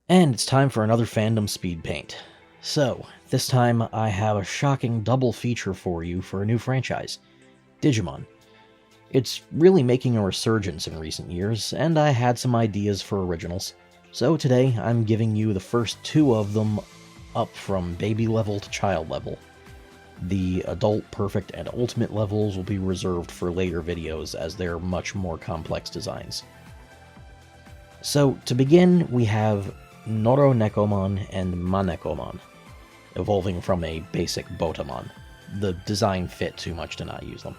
And it's time for another Fandom Speedpaint. So, this time I have a shocking double feature for you for a new franchise, Digimon. It's really making a resurgence in recent years, and I had some ideas for originals. So today I'm giving you the first two of them up from baby level to child level. The adult, perfect, and ultimate levels will be reserved for later videos as they're much more complex designs. So to begin, we have Nekomon and Manekomon, evolving from a basic Botamon. The design fit too much to not use them.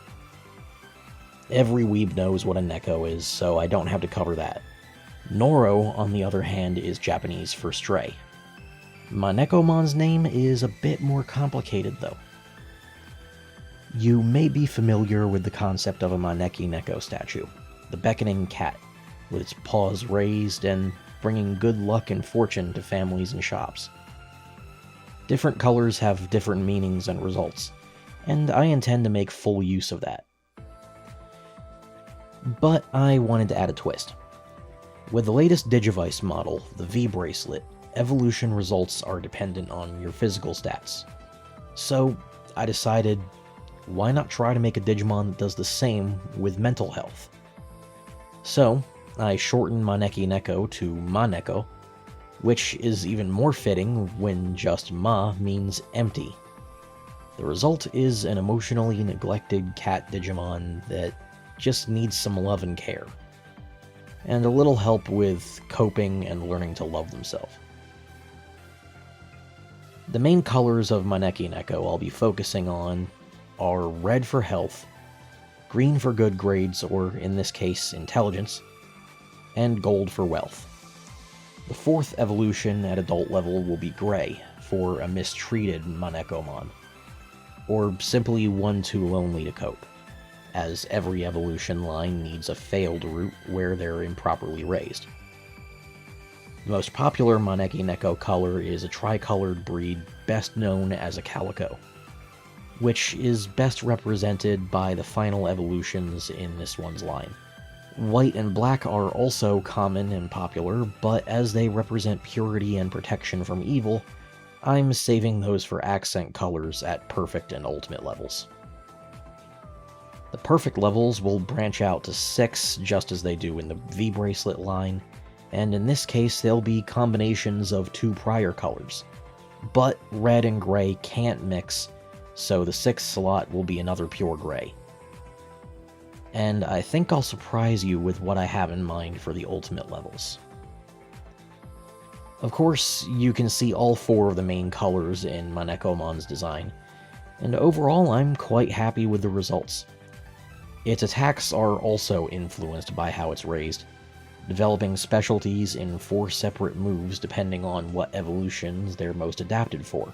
Every weeb knows what a Neko is, so I don't have to cover that. Noro, on the other hand, is Japanese for stray. Manekomon's name is a bit more complicated, though. You may be familiar with the concept of a Maneki Neko statue, the beckoning cat, with its paws raised and bringing good luck and fortune to families and shops. Different colors have different meanings and results, and I intend to make full use of that. But I wanted to add a twist. With the latest Digivice model, the V-Bracelet, evolution results are dependent on your physical stats. So I decided, why not try to make a Digimon that does the same with mental health? So I shortened Maneki Neko to Maneko, which is even more fitting when just Ma means empty. The result is an emotionally neglected cat Digimon that just needs some love and care, and a little help with coping and learning to love themselves. The main colors of Maneki Neko I'll be focusing on are red for health, green for good grades, or in this case, intelligence, and gold for wealth. The fourth evolution at adult level will be gray for a mistreated Manekomon, or simply one too lonely to cope, as every evolution line needs a failed route where they're improperly raised. The most popular Maneki Neko color is a tricolored breed best known as a calico, which is best represented by the final evolutions in this one's line. White and black are also common and popular, but as they represent purity and protection from evil, I'm saving those for accent colors at perfect and ultimate levels. The perfect levels will branch out to 6 just as they do in the V-Bracelet line, and in this case they'll be combinations of 2 prior colors. But red and gray can't mix, so the 6th slot will be another pure gray. And I think I'll surprise you with what I have in mind for the ultimate levels. Of course, you can see all 4 of the main colors in Manekomon's design, and overall I'm quite happy with the results. Its attacks are also influenced by how it's raised, developing specialties in 4 separate moves depending on what evolutions they're most adapted for.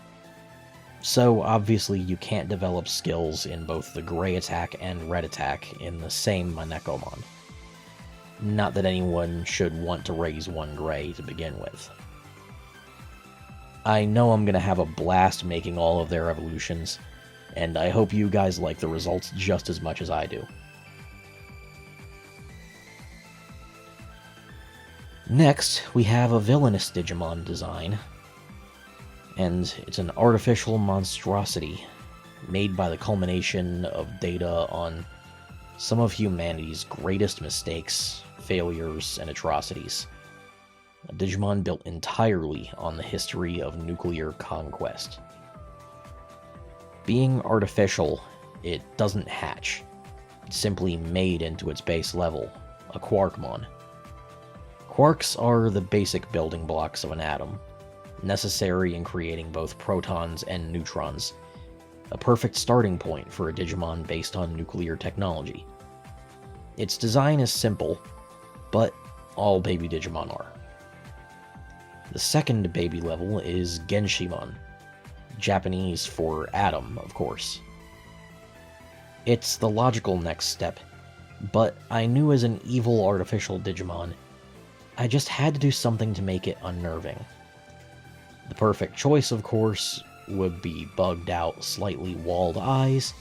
So obviously you can't develop skills in both the gray attack and red attack in the same Manekomon. Not that anyone should want to raise one gray to begin with. I know I'm going to have a blast making all of their evolutions, and I hope you guys like the results just as much as I do. Next, we have a villainous Digimon design, and it's an artificial monstrosity made by the culmination of data on some of humanity's greatest mistakes, failures, and atrocities. A Digimon built entirely on the history of nuclear conquest. Being artificial, it doesn't hatch. It's simply made into its base level, a Quarkmon. Quarks are the basic building blocks of an atom, necessary in creating both protons and neutrons, a perfect starting point for a Digimon based on nuclear technology. Its design is simple, but all baby Digimon are. The second baby level is Genshimon, Japanese for atom, of course. It's the logical next step, but I knew as an evil artificial Digimon, I just had to do something to make it unnerving. The perfect choice, of course, would be bugged out, slightly walled eyes,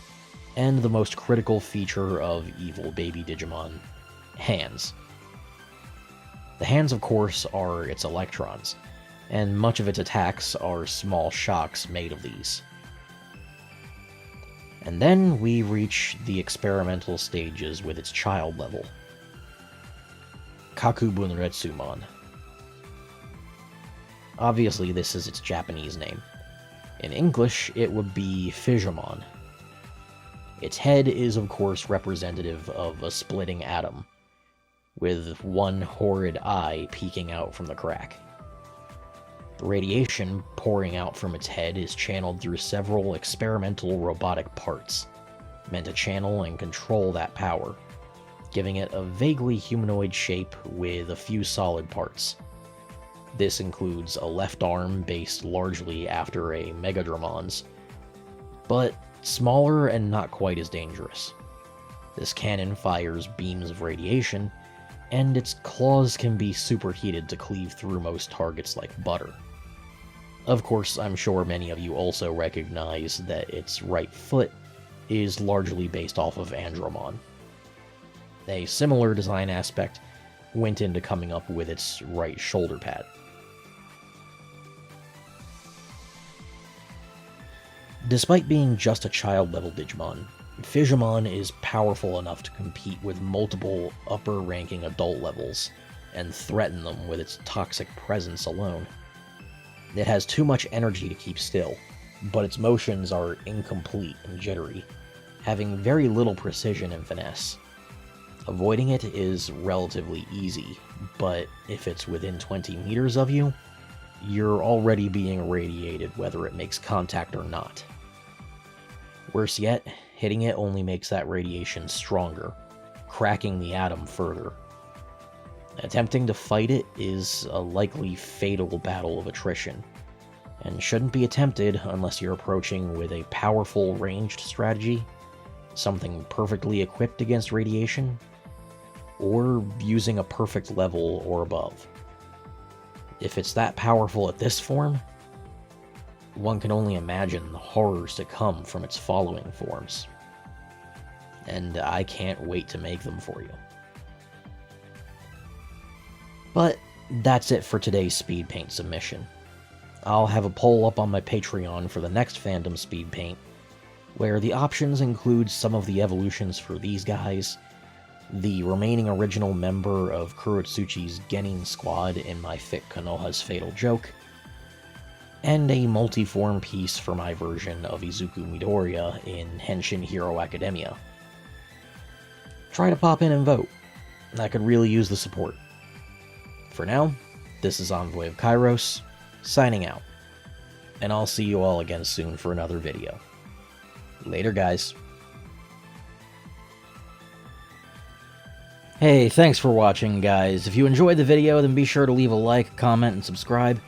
and the most critical feature of evil baby Digimon, hands. The hands, of course, are its electrons, and much of its attacks are small shocks made of these. And then we reach the experimental stages with its child level, Kakubunretsumon. Obviously, this is its Japanese name. In English, it would be Fishamon. Its head is, of course, representative of a splitting atom, with one horrid eye peeking out from the crack. The radiation pouring out from its head is channeled through several experimental robotic parts, meant to channel and control that power, giving it a vaguely humanoid shape with a few solid parts. This includes a left arm based largely after a Megadramon's, but smaller and not quite as dangerous. This cannon fires beams of radiation, and its claws can be superheated to cleave through most targets like butter. Of course, I'm sure many of you also recognize that its right foot is largely based off of Andromon. A similar design aspect went into coming up with its right shoulder pad. Despite being just a child-level Digimon, Fishamon is powerful enough to compete with multiple upper-ranking adult levels, and threaten them with its toxic presence alone. It has too much energy to keep still, but its motions are incomplete and jittery, having very little precision and finesse. Avoiding it is relatively easy, but if it's within 20 meters of you, you're already being irradiated whether it makes contact or not. Worse yet, hitting it only makes that radiation stronger, cracking the atom further. Attempting to fight it is a likely fatal battle of attrition, and shouldn't be attempted unless you're approaching with a powerful ranged strategy, something perfectly equipped against radiation, or using a perfect level or above. If it's that powerful at this form, one can only imagine the horrors to come from its following forms. And I can't wait to make them for you. But that's it for today's Speedpaint submission. I'll have a poll up on my Patreon for the next Fandom Speedpaint, where the options include some of the evolutions for these guys, the remaining original member of Kurotsuchi's Genin squad in my fic Konoha's Fatal Joke, and a multi-form piece for my version of Izuku Midoriya in Henshin Hero Academia. Try to pop in and vote. I could really use the support. For now, this is Envoy of Kairos, signing out, and I'll see you all again soon for another video. Later, guys. Hey, thanks for watching, guys. If you enjoyed the video, then be sure to leave a like, comment, and subscribe.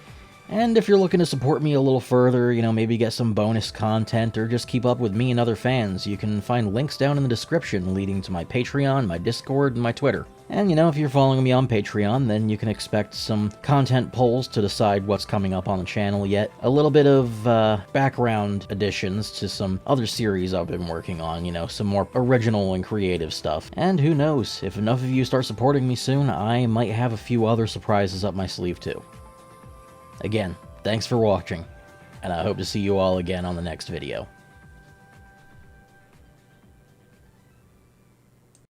And if you're looking to support me a little further, maybe get some bonus content, or just keep up with me and other fans, you can find links down in the description leading to my Patreon, my Discord, and my Twitter. And, if you're following me on Patreon, then you can expect some content polls to decide what's coming up on the channel yet. A little bit of background additions to some other series I've been working on, some more original and creative stuff. And who knows, if enough of you start supporting me soon, I might have a few other surprises up my sleeve too. Again, thanks for watching, and I hope to see you all again on the next video.